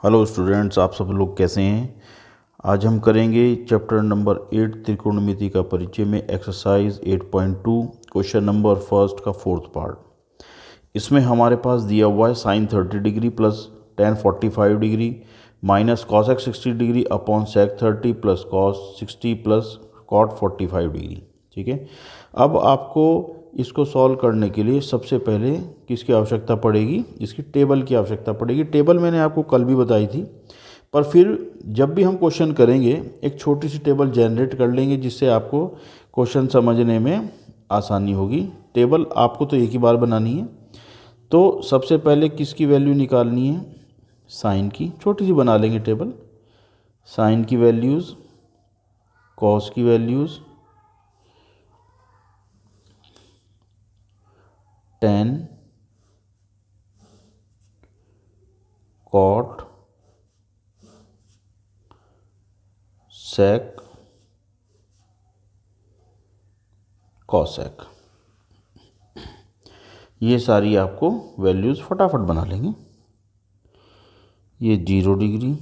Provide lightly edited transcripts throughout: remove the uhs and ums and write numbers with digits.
Hello students, आप सब लोग कैसे हैं। आज हम करेंगे चैप्टर नंबर 8 त्रिकोणमिति का परिचय में एक्सरसाइज 8.2 क्वेश्चन नंबर फर्स्ट का फोर्थ पार्ट। इसमें हमारे पास दिया हुआ है sine 30 degree plus ten 45 degree minus cosec 60 degree upon sec 30 plus cos 60 plus cot 45 degree. ठीक है, अब आपको इसको सॉल्व करने के लिए सबसे पहले किसकी आवश्यकता पड़ेगी, इसकी टेबल की आवश्यकता पड़ेगी। टेबल मैंने आपको कल भी बताई थी, पर फिर जब भी हम क्वेश्चन करेंगे एक छोटी सी टेबल जनरेट कर लेंगे जिससे आपको क्वेश्चन समझने में आसानी होगी। टेबल आपको तो एक ही बार बनानी है। तो सबसे पहले किसकी वैल्यू निकालनी है, साइन की। छोटी सी बना लेंगे टेबल। साइन की वैल्यूज़, कॉस की वैल्यूज़, टेन, कॉट, सेक, कॉसेक, ये सारी आपको वैल्यूज़ फटाफट बना लेंगे। ये 0 डिग्री,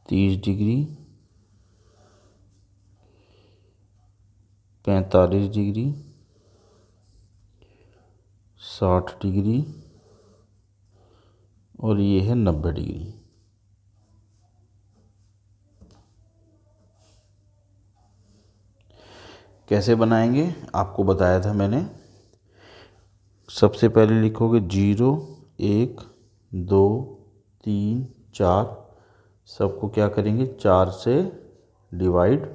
30 डिग्री, 45 डिग्री, 60 डिग्री और ये है 90 डिग्री। कैसे बनाएंगे आपको बताया था मैंने। सबसे पहले लिखोगे 0, 1, 2, 3, 4, सबको क्या करेंगे 4 से डिवाइड।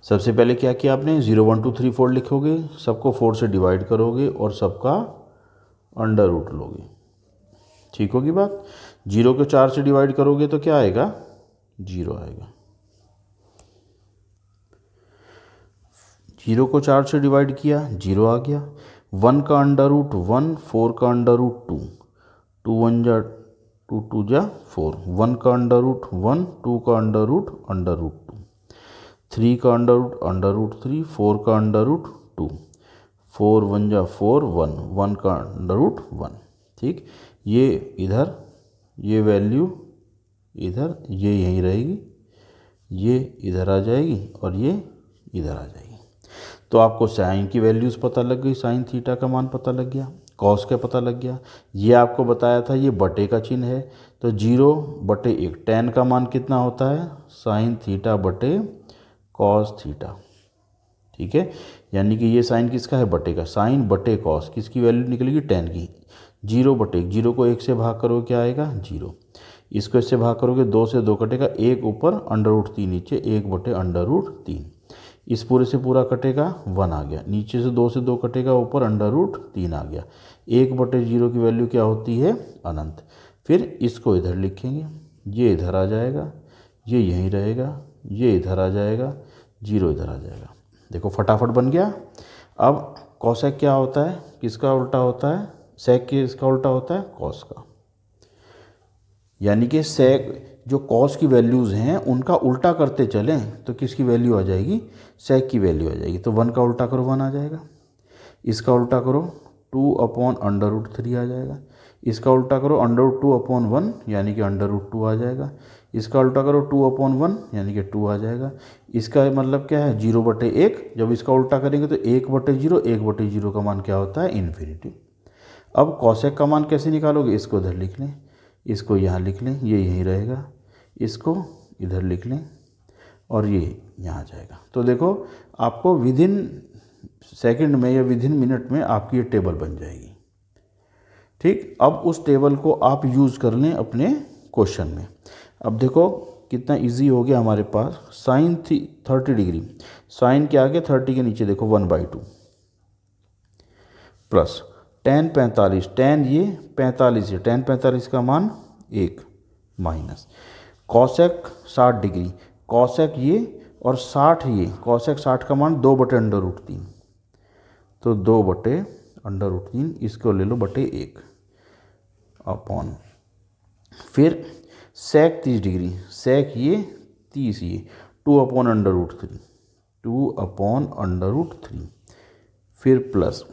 सबसे पहले क्या किया आपने, 0, 1, 2, 3, 4 लिखोगे, सबको 4 से डिवाइड करोगे और सबका अंडर रूट लोगे। ठीक होगी बात। 0 को 4 से डिवाइड करोगे तो क्या आएगा, 0 आएगा। 0 को 4 से डिवाइड किया, 0 आ गया। 1 का अंडर रूट 1, 4 का अंडर रूट 2, 2 1 जा 2, 2 जा 4, 1 का अंडर रूट 1, 2 का अंडर रूट 2, 3 का अंडर रूट 3, 4 का अंडर रूट 2, 4 1 जा 4, 1, 1 का अंडर रूट 1। ठीक, ये इधर, ये वैल्यू इधर, ये यहीं रहेगी, ये इधर आ जाएगी और ये इधर आ जाएगी। तो आपको साइन की वैल्यूज़ पता लग गई, साइन थीटा का मान पता लग गया, कॉस का पता लग गया। ये आपको बताया था ये बटे का चिन्ह है, तो 0/1 टेन का मान कितना होता है, साइन थीटा बटे कॉस थीटा। ठीक है, यानी कि ये साइन किसका है, बटे का। साइन बटे कॉस किसकी वैल्यू निकलेगी, टेन की। 0/1, 0 को 1 से भाग करो क्या आएगा, 0। इसको इससे भाग करोगे 2 से 2 कटेगा, 1 ऊपर अंडर रूट 3 नीचे, 1/√3। इस पूरे से पूरा कटेगा, 1 आ गया। नीचे से 2 से 2 कटेगा, ऊपर अंडर रूट 3 आ गया। 1/0 की वैल्यू क्या होती है, अनंत। फिर इसको इधर लिखेंगे, ये इधर आ जाएगा, ये यहीं रहेगा, ये इधर आ जाएगा, 0 इधर आ जाएगा। देखो फटाफट बन गया। अब कॉसेक क्या होता है, किसका उल्टा होता है, सेक किसका उल्टा होता है, कॉस का। यानी कि सेक जो कॉस की वैल्यूज़ हैं उनका उल्टा करते चलें तो किसकी वैल्यू आ जाएगी, सेक की वैल्यू आ जाएगी। तो 1 का उल्टा करो 1 आ जाएगा, इसका उल्टा करो 2/√3 आ जाएगा, इसका उल्टा करो √2/1 यानी कि √2 आ जाएगा, इसका उल्टा करो 2/1 यानी कि 2 आ जाएगा। इसका मतलब क्या है, 0/1। जब इसका उल्टा करेंगे तो 1/0, 1/0 का मान क्या होता है, इन्फिनिटी। अब कॉसेक का मान कैसे निकालोगे, इसको इधर लिख लें, इसको यहाँ लिख लें, ये यहीं रहेगा, इसको इधर लिख लें और ये यहाँ जाएगा। तो देखो आपको विदिन सेकंड में या विदिन मिनट में आपकी ये टेबल बन जाएगी। ठीक, अब उस टेबल को आप यूज़ कर लें अपने क्वेश्चन में। अब देखो कितना इजी हो गया हमारे पास। साइन 30 डिग्री, साइन के आगे 30 के नीचे देखो 1/2 प्लस टेन 45, टेन ये 45 है, टेन 45 का मान 1 माइनस कॉसेक 60 डिग्री, कॉसेक ये और 60 ये, कॉसेक 60 का मान 2/√3, तो 2/√3, इसको ले लो बटे 1 अपॉन। फिर सेक 30 डिग्री, सेक ये 30 ये 2/√3, 2/√3। फिर प्लस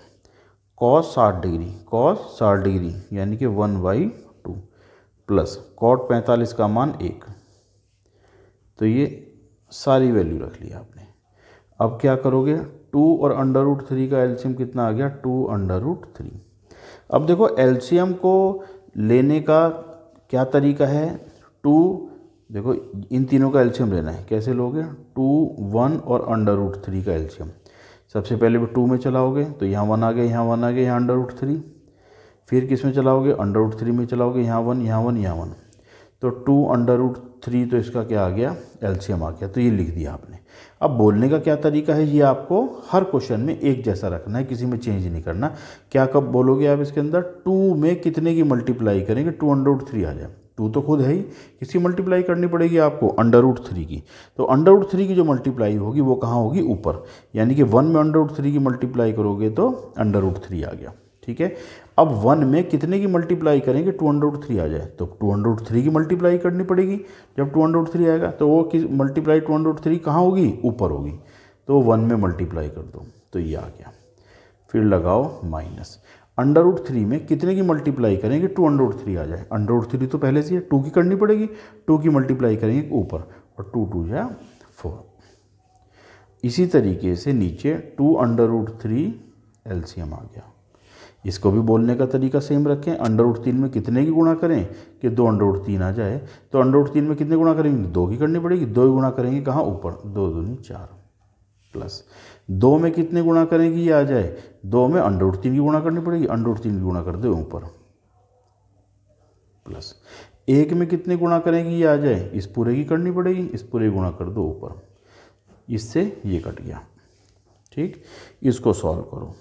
कॉस 60 डिग्री यानी कि 1/2 प्लस कॉट 45 का मान 1। तो ये सारी वैल्यू रख ली आपने। अब क्या करोगे, 2 और √3 का एलसीएम कितना आ गया, 2√3। अब देखो एलसीएम को लेने का क्या तरीका है, 2 देखो इन तीनों का एलसीएम लेना है, कैसे लोगे, 2, 1 और √3 का एलसीएम। सबसे पहले भी 2 में चलाओगे तो यहाँ 1 आ गया, यहाँ 1 आ गया, यहाँ √3। फिर किस में चलाओगे, √3 में चलाओगे, यहाँ 1, यहाँ 1, यहाँ 1। तो 2√3 तो इसका क्या आ गया, एलसीएम आ गया। तो ये लिख दिया आपने। अब बोलने का क्या तरीका है, ये आपको हर क्वेश्चन में एक जैसा रखना है, किसी में चेंज नहीं करना। क्या कब बोलोगे आप इसके अंदर, 2 में कितने की मल्टीप्लाई करेंगे, 2√3 आ जाए। 2 तो खुद है ही, किसकी मल्टीप्लाई करनी पड़ेगी आपको, √3 की। तो √3 की जो मल्टीप्लाई होगी वो कहाँ होगी, ऊपर। यानी कि 1 में √3 की मल्टीप्लाई करोगे तो √3 आ गया। ठीक है। अब 1 में कितने की मल्टीप्लाई करेंगे, 2√3 आ जाए, तो 2√3 की मल्टीप्लाई करनी पड़ेगी। जब 2√3 आएगा तो वो किस मल्टीप्लाई 2√3 कहाँ होगी, ऊपर होगी। तो 1 में मल्टीप्लाई कर दो तो ये आ गया। फिर लगाओ माइनस, √3 में कितने की मल्टीप्लाई करेंगे, 2√3 आ जाए। √3 तो पहले से है, 2 की करनी पड़ेगी, 2 की मल्टीप्लाई करेंगे ऊपर, और 2 2 जा 4। इसी तरीके से नीचे 2√3 एलसीएम आ गया। इसको भी बोलने का तरीका सेम रखें। √3 में कितने की गुणा करें कि 2√3 आ जाए। तो √3 में कितने गुणा करेंगे, 2 की करनी पड़ेगी, 2 गुणा करेंगे कहाँ, ऊपर, 2 दूनी 4 प्लस 2 में कितने गुणा करेंगे ये आ जाए, 2 में √3 की गुणा करनी पड़ेगी, √3 की गुणा कर दो ऊपर, प्लस 1 में कितने गुणा करेंगी ये आ जाए, इस पूरे की करनी पड़ेगी, इस पूरे की गुणा कर दो ऊपर। इससे ये कट गया। ठीक, इसको सॉल्व करो।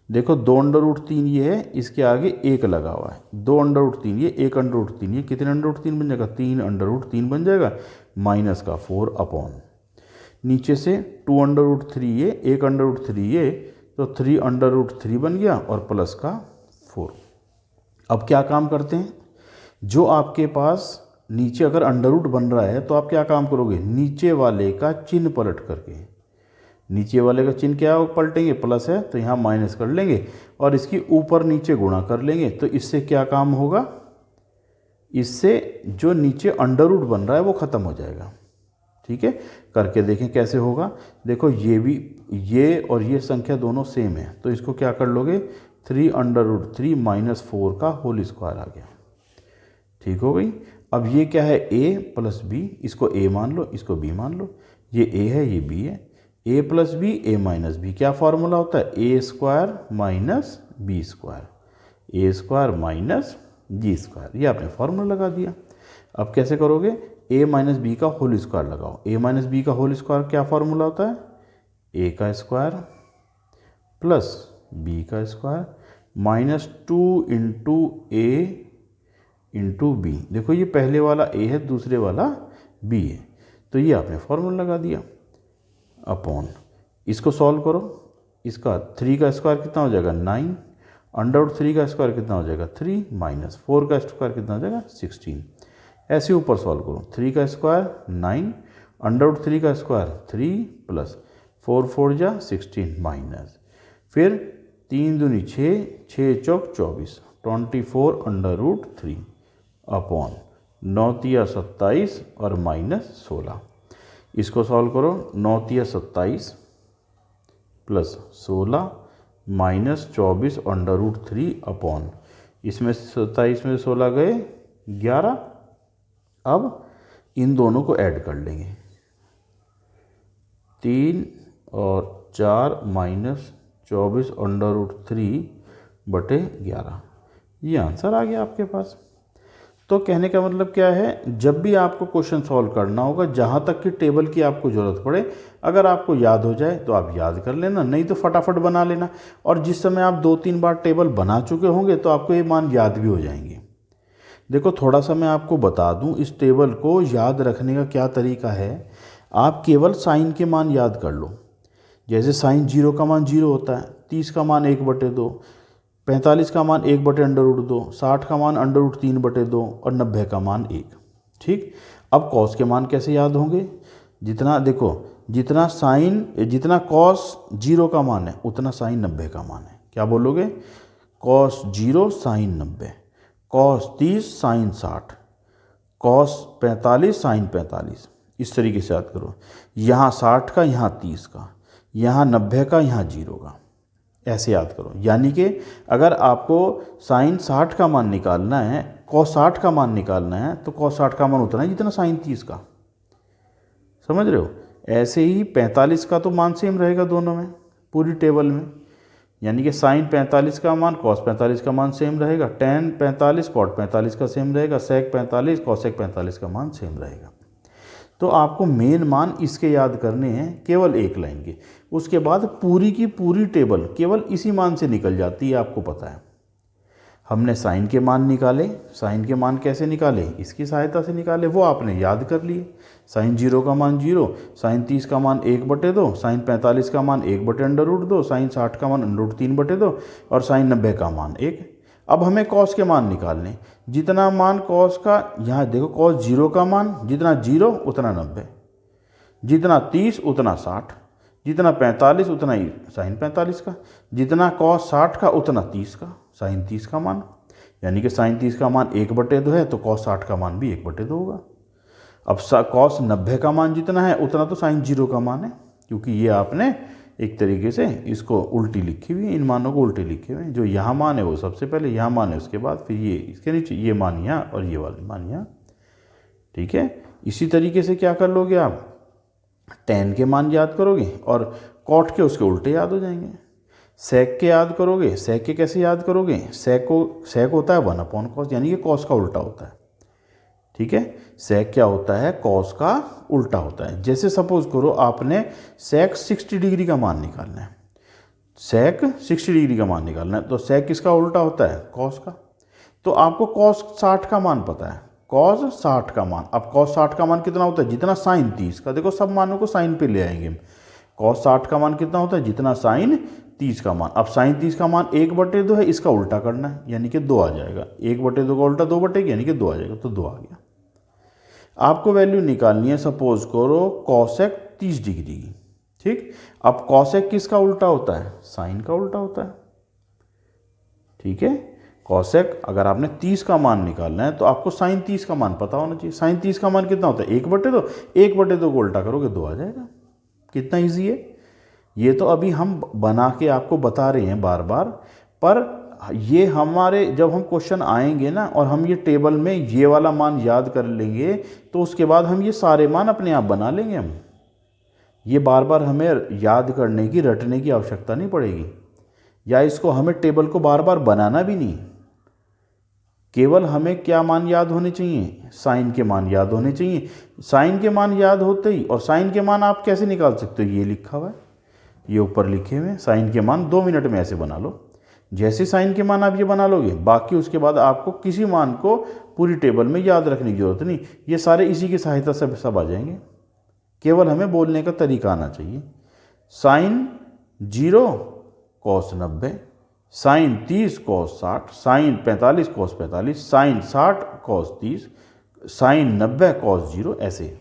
देखो 2√3 ये है, इसके आगे 1 लगा हुआ है, 2√3 ये, 1√3 ये, कितने √3 बन जाएगा, 3√3 बन जाएगा, माइनस का 4 अपॉन, नीचे से 2√3 ये, 1√3 ये, तो 3√3 बन गया, और प्लस का 4। अब क्या काम करते हैं, जो आपके पास नीचे अगर अंडर बन रहा है तो आप क्या काम करोगे, नीचे वाले का चिन्ह पलट करके, नीचे वाले का चिन्ह क्या है, पलटेंगे, प्लस है तो यहाँ माइनस कर लेंगे, और इसकी ऊपर नीचे गुणा कर लेंगे। तो इससे क्या काम होगा, इससे जो नीचे अंडर रूट बन रहा है वो ख़त्म हो जाएगा। ठीक है, करके देखें कैसे होगा। देखो ये भी, ये और ये संख्या दोनों सेम है, तो इसको क्या कर लोगे, 3√3 - 4 का होल स्क्वायर आ गया। ठीक हो गई। अब ये क्या है, a प्लस बी, इसको a मान लो, इसको b मान लो। ये a है, ये b है, a plus b, a minus b. क्या फार्मूला होता है, a² minus b², a² minus g²। ये आपने फार्मूला लगा दिया। अब कैसे करोगे, a माइनस बी का होल स्क्वायर लगाओ। a माइनस बी का होल स्क्वायर क्या फार्मूला होता है, a का स्क्वायर प्लस b का स्क्वायर माइनस 2 × a × b। देखो ये पहले वाला a है, दूसरे वाला b है, तो ये आपने फार्मूला लगा दिया। अपॉन, इसको सॉल्व करो, इसका 3 का स्क्वायर कितना हो जाएगा, 9, √3 का स्क्वायर कितना हो जाएगा, 3, माइनस 4 का स्क्वायर कितना हो जाएगा, 16। ऐसे ऊपर सॉल्व करो, 3 का स्क्वायर 9, √3 का स्क्वायर 3 प्लस 4 4 जा 16 माइनस, फिर 3 दूनी 6, 6 चौक 24, 24√3 अपॉन 9 तिया 27 और माइनस 16। इसको सॉल्व करो, 9 तिया 27 प्लस 16 माइनस 24 √3 अपॉन, इसमें 27 में 16 गए 11। अब इन दोनों को ऐड कर लेंगे, 3 और 4 माइनस 24 √3 बटे 11। ये आंसर आ गया आपके पास। तो कहने का मतलब क्या है, जब भी आपको क्वेश्चन सॉल्व करना होगा, जहाँ तक कि टेबल की आपको ज़रूरत पड़े, अगर आपको याद हो जाए तो आप याद कर लेना, नहीं तो फटाफट बना लेना। और जिस समय आप 2-3 बार टेबल बना चुके होंगे तो आपको ये मान याद भी हो जाएंगे। देखो थोड़ा सा मैं आपको बता दूं, इस टेबल को याद रखने का क्या तरीका है। आप केवल साइन के मान याद कर लो। जैसे साइन 0 का मान 0 होता है, 30 का मान 1/2, 45 का मान 1/√2, 60 का मान √3/2 और 90 का मान 1। ठीक, अब कॉस के मान कैसे याद होंगे, जितना देखो, जितना कॉस 0 का मान है उतना साइन 90 का मान है। क्या बोलोगे? Cos 0 sine 90, cos 30 sine 60, cos 45 sine 45। इस तरीके से याद करो, यहाँ 60 का, यहाँ 30 का, यहाँ 90 का, यहाँ 0 का, ऐसे याद करो। यानी कि अगर आपको साइन 60 का मान निकालना है, कॉस 60 का मान निकालना है, तो कॉस 60 का मान उतना है जितना साइन 30 का। समझ रहे हो? ऐसे ही 45 का तो मान सेम रहेगा दोनों में, पूरी टेबल में। यानी कि साइन 45 का मान कॉस 45 का मान सेम रहेगा, टेन 45 कॉट 45 का सेम रहेगा, सेक 45 कॉसेक 45 का मान सेम रहेगा। तो आपको मेन मान इसके याद करने हैं केवल एक लाइन के। उसके बाद पूरी की पूरी टेबल केवल इसी मान से निकल जाती है, आपको पता है। हमने साइन के मान निकाले, साइन के मान कैसे निकाले? इसकी सहायता से निकाले, वो आपने याद कर लिए। साइन 0 का मान 0, साइन 30 का मान 1/2, साइन 45 का मान 1/√2, साइन 60 का मान √3/2 और साइन 90 का मान 1। अब हमें कॉस के मान निकालने, जितना मान कॉस का, यहाँ देखो कॉस 0 का मान जितना 0 उतना 90, जितना 30 उतना 60, जितना 45 उतना ही साइन 45 का, जितना कॉस 60 का उतना 30 का, साइन 30 का मान। यानी कि साइन 30 का मान 1/2 है, तो कॉस 60 का मान भी 1/2 होगा। अब कॉस 90 का मान जितना है उतना तो साइन 0 का मान है, क्योंकि ये आपने एक तरीके से इसको उल्टी लिखी हुई है, इन मानों को उल्टे लिखे हुए हैं। जो यहाँ मान है वो सबसे पहले यहाँ मान है, उसके बाद फिर ये इसके नीचे ये मान यहाँ और ये वाले मान यहाँ। ठीक है, इसी तरीके से क्या कर लोगे आप? टेन के मान याद करोगे और कॉट के उसके उल्टे याद हो जाएंगे। सेक के याद करोगे, सेक के कैसे याद करोगे? सेक होता है 1/cos, यानी कि कॉस का उल्टा होता है। ठीक है, सेक क्या होता है? कॉस का उल्टा होता है। जैसे सपोज करो आपने सेक 60 डिग्री का मान निकालना है, सेक 60 डिग्री का मान निकालना है, तो सेक किसका उल्टा होता है? कॉस का। तो आपको कॉस 60 का मान पता है, कॉस 60 का मान। अब कॉस 60 का मान कितना होता है? जितना साइन 30 का। देखो सब मानों को साइन पे ले आएंगे हम। कॉस 60 का मान कितना होता है? जितना साइन 30 का मान। अब साइन 30 का मान 1/2 है, इसका उल्टा करना है, यानी कि 2 आ जाएगा। 1/2 का उल्टा 2/, यानी कि 2 आ जाएगा, तो 2 आ गया। आपको वैल्यू निकालनी है, सपोज करो कॉसेक 30 डिग्री की। ठीक, अब कॉसेक किसका उल्टा होता है? साइन का उल्टा होता है। ठीक है, कॉसेक अगर आपने 30 का मान निकालना है तो आपको साइन 30 का मान पता होना चाहिए। साइन 30 का मान कितना होता है? 1/2, 1/2 को उल्टा करोगे 2 आ जाएगा। कितना ईजी है ये। तो अभी हम बना के आपको बता रहे हैं बार बार, पर ये हमारे जब हम क्वेश्चन आएंगे ना और हम ये टेबल में ये वाला मान याद कर लेंगे, तो उसके बाद हम ये सारे मान अपने आप बना लेंगे। हम ये बार बार हमें याद करने की, रटने की आवश्यकता नहीं पड़ेगी, या इसको हमें टेबल को बार बार बनाना भी नहीं। केवल हमें क्या मान याद होने चाहिए? साइन के मान याद होने चाहिए। साइन के मान याद होते ही, और साइन के मान आप कैसे निकाल सकते हो? ये लिखा हुआ है, ये ऊपर लिखे हुए साइन के मान 2 मिनट में ऐसे बना लो। जैसे साइन के मान आप ये बना लोगे, बाकी उसके बाद आपको किसी मान को पूरी टेबल में याद रखने की जरूरत नहीं, ये सारे इसी की सहायता से सब आ जाएंगे। केवल हमें बोलने का तरीका आना चाहिए। Sine 0 cos 90, sine 30 cos 60, sine 45 cos 45, sine 60 cos 30, sine 90 cos 0, ऐसे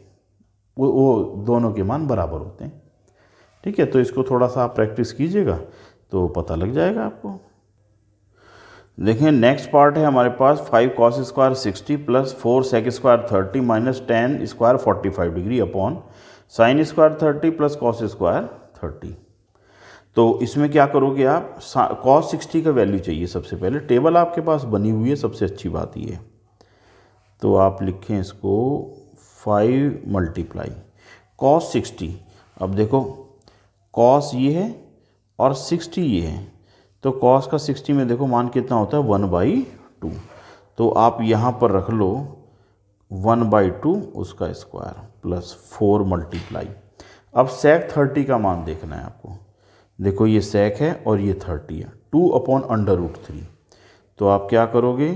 वो दोनों के मान बराबर होते हैं। ठीक है, तो इसको थोड़ा सा आप प्रैक्टिस कीजिएगा तो पता लग जाएगा आपको। देखें, नेक्स्ट पार्ट है हमारे पास 5 cos square 60 plus 4 sec square 30 minus 10 square 45 degree upon sine square 30 plus cos square 30। तो इसमें क्या करोगे आप? cos 60 का वैल्यू चाहिए सबसे पहले। टेबल आपके पास बनी हुई है, सबसे अच्छी बात ये है। तो आप लिखें इसको 5 × cos 60। अब देखो cos ये है और 60 ये है, तो cos का 60 में देखो मान कितना होता है? 1/2। तो आप यहाँ पर रख लो 1/2 उसका स्क्वायर प्लस 4 × अब sec 30 का मान देखना है आपको। देखो ये sec है और ये 30 है, 2/√3। तो आप क्या करोगे?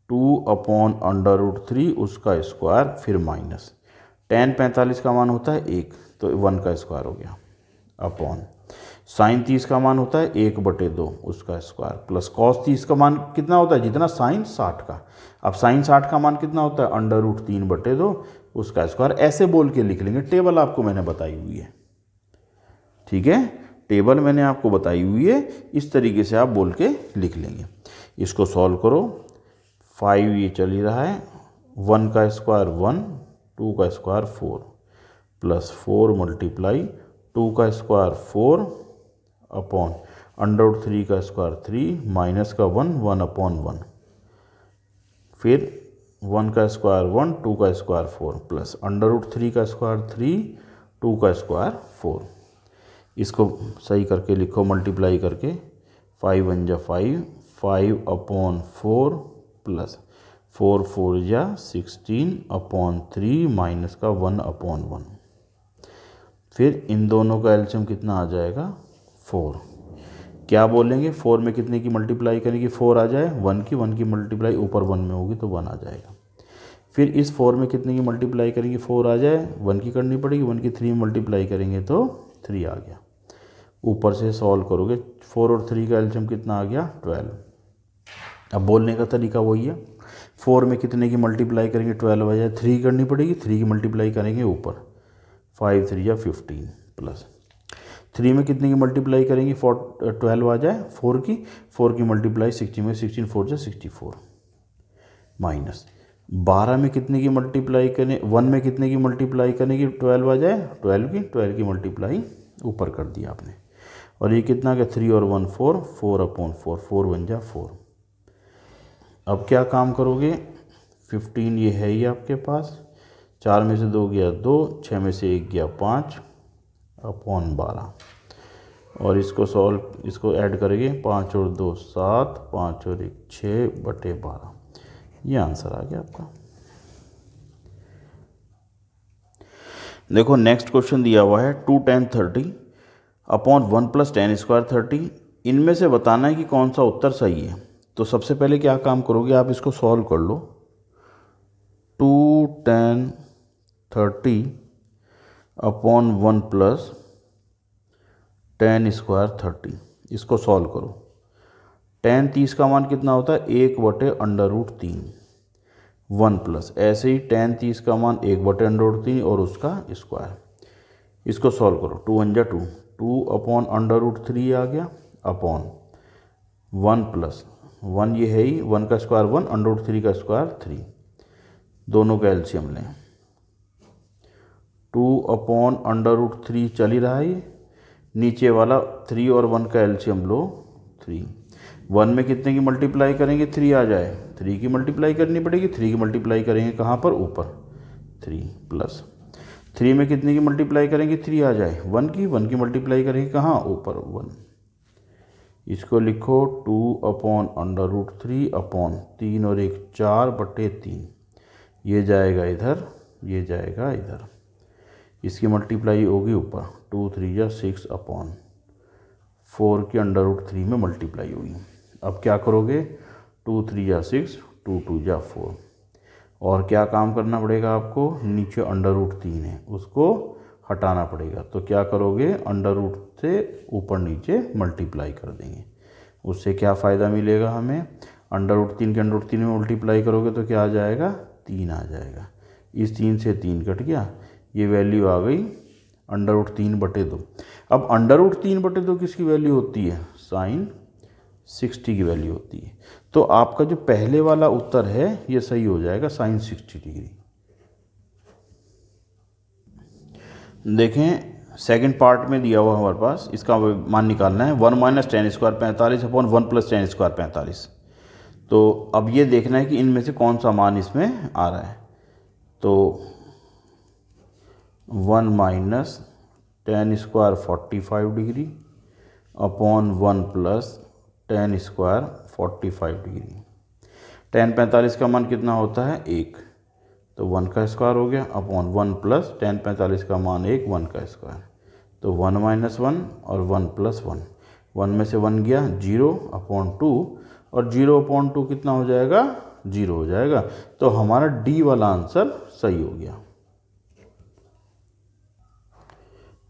2/√3 उसका स्क्वायर फिर माइनस tan 45 का मान होता है 1, तो 1 का स्क्वायर हो गया, अपॉन साइन 30 का मान होता है 1/2 उसका स्क्वायर प्लस कॉस 30 का मान कितना होता है? जितना साइन 60 का। अब साइन 60 का मान कितना होता है? √3/2 उसका स्क्वायर। ऐसे बोल के लिख लेंगे, टेबल आपको मैंने बताई हुई है। ठीक है, टेबल मैंने आपको बताई हुई है, इस तरीके से आप बोल के लिख लेंगे। इसको सॉल्व करो। 5 ये चल ही रहा है, 1 का स्क्वायर 1, 2 का स्क्वायर 4 प्लस 4 मल्टीप्लाई 2 का स्क्वायर 4 अपॉन √3 का स्क्वायर 3 माइनस का 1, 1 अपॉन 1, फिर 1 का स्क्वायर 1, 2 का स्क्वायर 4 प्लस √3 का स्क्वायर 3, 2 का स्क्वायर 4। इसको सही करके लिखो, मल्टीप्लाई करके 5 1 जा 5, 5 अपॉन 4 प्लस 4 4 जा 16 अपॉन 3 माइनस का 1 अपॉन 1। फिर इन दोनों का एलसीएम कितना आ जाएगा 4। क्या बोलेंगे 4 में कितने की मल्टीप्लाई करेंगे 4 आ जाए 1 की मल्टीप्लाई ऊपर 1 में होगी तो 1 आ जाएगा। फिर इस 4 में कितने की मल्टीप्लाई करेंगे 4 आ जाए 1 की करनी पड़ेगी, 1 की 3 में मल्टीप्लाई करेंगे तो 3 आ गया। ऊपर से सॉल्व करोगे 4 और 3 का एलसीएम कितना आ गया 12। अब बोलने का तरीका वही है, 4 में कितने की मल्टीप्लाई करेंगे 12 आ जाए, 3 करनी पड़ेगी, 3 की मल्टीप्लाई करेंगे ऊपर 5 3 या 15 प्लस 3 में कितने की मल्टीप्लाई करेंगे 12 आ जाए, 4 की मल्टीप्लाई 60 में 16 4 जा 64 माइनस 12 में कितने की मल्टीप्लाई करें 1 में कितने की मल्टीप्लाई करेंगे 12 आ जाए, 12 की मल्टीप्लाई ऊपर कर दिया आपने। और ये कितना का 3 और 1 4, 4 अपॉन 4, 4 1 जा 4। अब क्या काम करोगे 15 ये है ही आपके पास, 4 में से 2 गया 2, 6 में से 1 गया 5 अपॉन 12। और इसको ऐड करेंगे 5 और 2 7, 5 और 1 6 बटे 12। ये आंसर आ गया आपका। देखो नेक्स्ट क्वेश्चन दिया हुआ है 2 tan 30 upon 1 plus tan square 30। इनमें से बताना है कि कौन सा उत्तर सही है। तो सबसे पहले क्या काम करोगे आप इसको सॉल्व कर लो। 2 tan 30 upon 1 plus tan square 30, इसको सॉल्व करो। tan 30 का मान कितना होता है 1/√3, 1 प्लस ऐसे ही tan 30 का मान 1/√3 और उसका स्क्वायर। इसको सॉल्व करो 2 1 जा 2, 2 अपॉन √3 आ गया अपॉन 1 प्लस 1 ये है ही, 1 का स्क्वायर 1, √3 का स्क्वायर 3, दोनों का एलसीएम लें। 2 अपॉन √3 चल ही रहा है, नीचे वाला 3 और 1 का एलसीएम लो 3। 1 में कितने की मल्टीप्लाई करेंगे 3 आ जाए, 3 की मल्टीप्लाई करनी पड़ेगी, 3 की मल्टीप्लाई करेंगे कहाँ पर ऊपर 3 प्लस 3 में कितने की मल्टीप्लाई करेंगे 3 आ जाए, 1 की मल्टीप्लाई करेंगे कहाँ ऊपर 1। इसको लिखो 2 अपॉन √3 अपॉन 3 और 1 4 बटे 3। ये जाएगा इधर, ये जाएगा इधर, इसकी मल्टीप्लाई होगी ऊपर 2 3 जा 6 अपॉन 4 की √3 में मल्टीप्लाई होगी। अब क्या करोगे 2 3 जा 6, 2 2 जा 4। और क्या काम करना पड़ेगा आपको, नीचे √3 है उसको हटाना पड़ेगा। तो क्या करोगे √ से ऊपर नीचे मल्टीप्लाई कर देंगे। उससे क्या फ़ायदा मिलेगा हमें, √3 के √3 में मल्टीप्लाई करोगे तो क्या आ जाएगा 3 आ जाएगा। इस 3 से 3 कट गया, ये वैल्यू आ गई √3/2। अब √3/2 किसकी वैल्यू होती है, sin 60 की वैल्यू होती है। तो आपका जो पहले वाला उत्तर है ये सही हो जाएगा sin 60 डिग्री। देखें सेकंड पार्ट में दिया हुआ हमारे पास, इसका मान निकालना है 1 minus tan square 45 upon 1 plus tan square 45। तो अब ये देखना है कि इनमें से कौन सा मान इसमें आ रहा है। तो 1 minus tan square 45 degree upon 1 plus tan square 45 degree. tan 45 का मान कितना होता है 1, तो 1 का स्क्वायर हो गया अपॉन 1 प्लस tan 45 का मान 1, 1 का स्क्वायर। तो 1 माइनस 1 और 1 प्लस 1, 1 में से 1 गया 0 अपॉन 2, और 0 अपॉन 2 कितना हो जाएगा 0 हो जाएगा। तो हमारा डी वाला आंसर सही हो गया।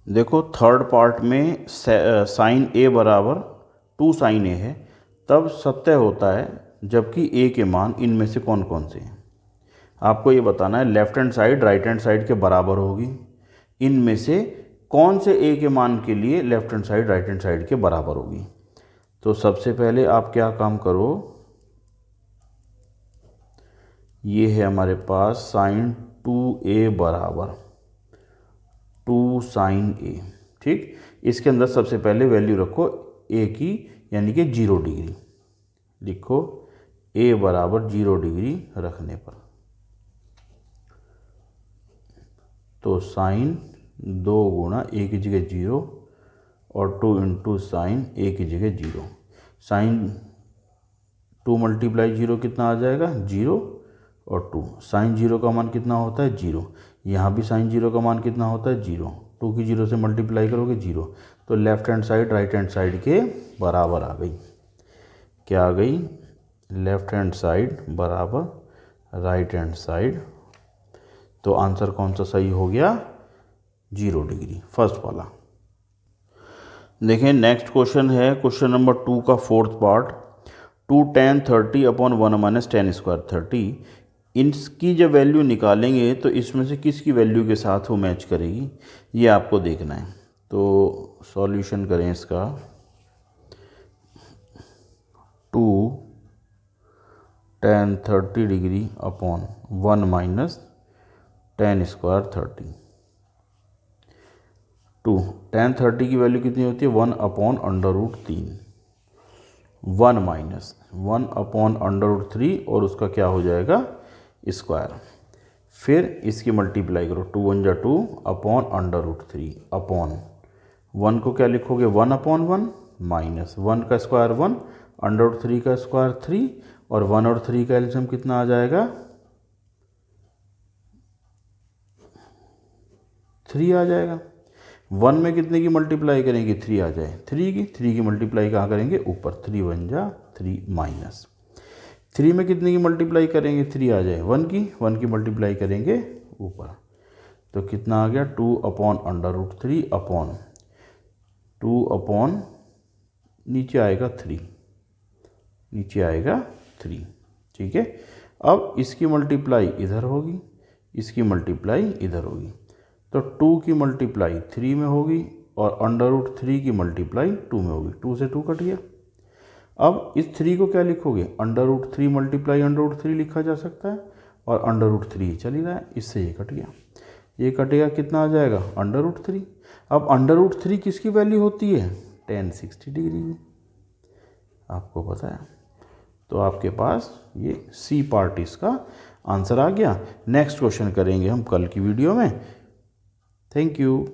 देखो थर्ड पार्ट में साइन ए बराबर 2 sin a है, तब सत्य होता है जबकि a के मान इनमें से कौन कौन से हैं। आपको ये बताना है left hand side right hand side के बराबर होगी, इनमें से कौन से ए के मान के लिए left hand side right hand side के बराबर होगी। तो सबसे पहले आप क्या काम करो, ये है हमारे पास साइन 2a बराबर 2 साइन ए। ठीक, इसके अंदर सबसे पहले वैल्यू रखो ए की, यानी कि 0 डिग्री लिखो, ए बराबर 0 डिग्री रखने पर तो साइन 2 गुणा ए की जगह 0 और 2 इंटू साइन ए की जगह 0। साइन 2 मल्टीप्लाई 0 कितना आ जाएगा 0 और 2। साइन 0 का मान कितना होता है 0। यहाँ भी साइन 0 का मान कितना होता है 0। 2 की 0 से मल्टीप्लाई करोगे 0। तो left hand side right hand side के बराबर आ गई। क्या आ गई, लेफ्ट हैंड साइड बराबर राइट हैंड साइड। तो आंसर कौन सा सही हो गया, 0 डिग्री, फर्स्ट वाला। देखें नेक्स्ट क्वेश्चन है क्वेश्चन नंबर 2 का fourth part. 2 tan 30 upon 1 minus tan square 30, इनकी जब वैल्यू निकालेंगे तो इसमें से किसकी वैल्यू के साथ वो मैच करेगी, ये आपको देखना है। तो सॉल्यूशन करें इसका। 2 tan 30 degree upon 1 minus tan square 30। 2 tan 30 की वैल्यू कितनी होती है 1 upon under root 3, 1 minus 1 upon under root 3 और उसका क्या हो जाएगा स्क्वायर। फिर इसकी मल्टीप्लाई करो, 2 1 जा 2 अपॉन अंडर रूट 3 अपॉन 1 को क्या लिखोगे 1 अपॉन 1 माइनस 1 का स्क्वायर 1, अंडर रूट 3 का स्क्वायर 3 और 1 और 3 का एलसीएम कितना आ जाएगा 3 आ जाएगा। 1 में कितने की मल्टीप्लाई करेंगे 3 आ जाए, 3 की मल्टीप्लाई कहाँ करेंगे ऊपर, 3 1 जा 3 माइनस 3 में कितने की मल्टीप्लाई करेंगे 3 आ जाए, 1 की मल्टीप्लाई करेंगे ऊपर। तो कितना आ गया 2 upon under root 3 upon 2 upon नीचे आएगा 3, नीचे आएगा 3। ठीक है, अब इसकी मल्टीप्लाई इधर होगी, इसकी मल्टीप्लाई इधर होगी। तो 2 की मल्टीप्लाई 3 में होगी और अंडर रूट 3 की मल्टीप्लाई 2 में होगी। 2 से 2 कट गया। अब इस 3 को क्या लिखोगे, under root 3 multiply under root 3 लिखा जा सकता है और अंडर रूट 3 चल ही रहा है, इससे ये कट गया। ये कटेगा कितना आ जाएगा अंडर रूट 3। अब अंडर रूट 3 किसकी वैल्यू होती है tan 60 डिग्री की, आपको पता है। तो आपके पास ये सी पार्ट इसका आंसर आ गया। नेक्स्ट क्वेश्चन करेंगे हम कल की वीडियो में। Thank you.